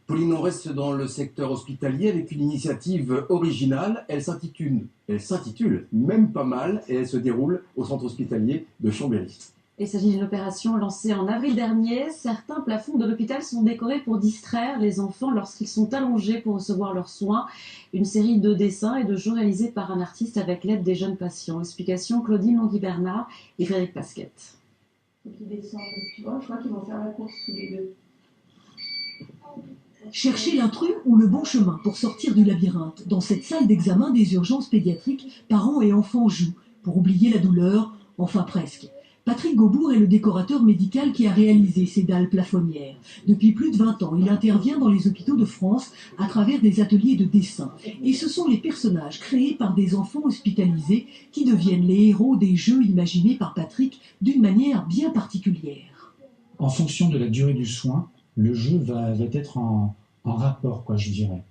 Pauline, on reste dans le secteur hospitalier avec une initiative originale. Elle s'intitule Même pas mal et elle se déroule au centre hospitalier de Chambéry. Il s'agit d'une opération lancée en avril dernier. Certains plafonds de l'hôpital sont décorés pour distraire les enfants lorsqu'ils sont allongés pour recevoir leurs soins. Une série de dessins et de jeux réalisés par un artiste avec l'aide des jeunes patients. Explication Claudine Longui-Bernard et Frédéric Pasquette. Donc ils descendent, tu vois, je crois qu'ils vont faire la course tous les deux. Chercher l'intrus ou le bon chemin pour sortir du labyrinthe. Dans cette salle d'examen des urgences pédiatriques, parents et enfants jouent pour oublier la douleur, enfin presque. Patrick Gaubourg est le décorateur médical qui a réalisé ces dalles plafonnières. Depuis plus de 20 ans, il intervient dans les hôpitaux de France à travers des ateliers de dessin. Et ce sont les personnages créés par des enfants hospitalisés qui deviennent les héros des jeux imaginés par Patrick d'une manière bien particulière. En fonction de la durée du soin, le jeu va être en rapport, je dirais.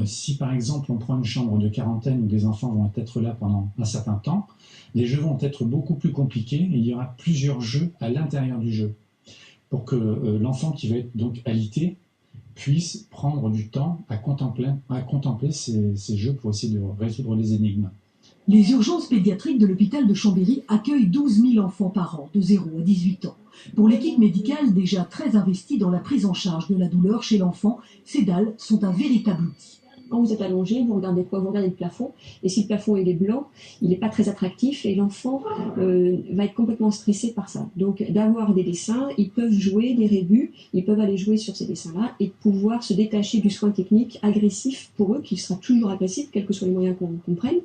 Si par exemple on prend une chambre de quarantaine où des enfants vont être là pendant un certain temps, les jeux vont être beaucoup plus compliqués et il y aura plusieurs jeux à l'intérieur du jeu pour que l'enfant qui va être donc alité puisse prendre du temps à contempler ces jeux pour essayer de résoudre les énigmes. Les urgences pédiatriques de l'hôpital de Chambéry accueillent 12 000 enfants par an, de 0 à 18 ans. Pour l'équipe médicale déjà très investie dans la prise en charge de la douleur chez l'enfant, ces dalles sont un véritable outil. Quand vous êtes allongé, vous regardez quoi? Vous regardez le plafond. Et si le plafond il est blanc, il n'est pas très attractif et l'enfant va être complètement stressé par ça. Donc d'avoir des dessins, ils peuvent jouer des rébus, ils peuvent aller jouer sur ces dessins-là et pouvoir se détacher du soin technique agressif pour eux, qui sera toujours agressif, quels que soient les moyens qu'on prenne.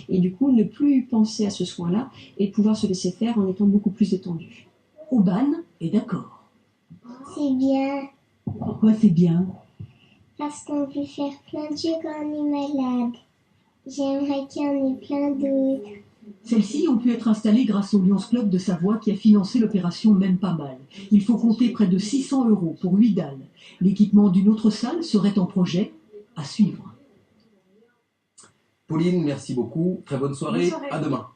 Et du coup, ne plus penser à ce soin-là et pouvoir se laisser faire en étant beaucoup plus détendu. Aubane est d'accord. C'est bien. Pourquoi c'est bien? Parce qu'on peut faire plein de jeux quand on est malade. J'aimerais qu'il y en ait plein d'autres. Celles-ci ont pu être installées grâce au Lions Club de Savoie qui a financé l'opération Même pas mal. Il faut compter près de 600 € pour 8 dalles. L'équipement d'une autre salle serait en projet à suivre. Pauline, merci beaucoup. Très bonne soirée. Bonne soirée. À demain.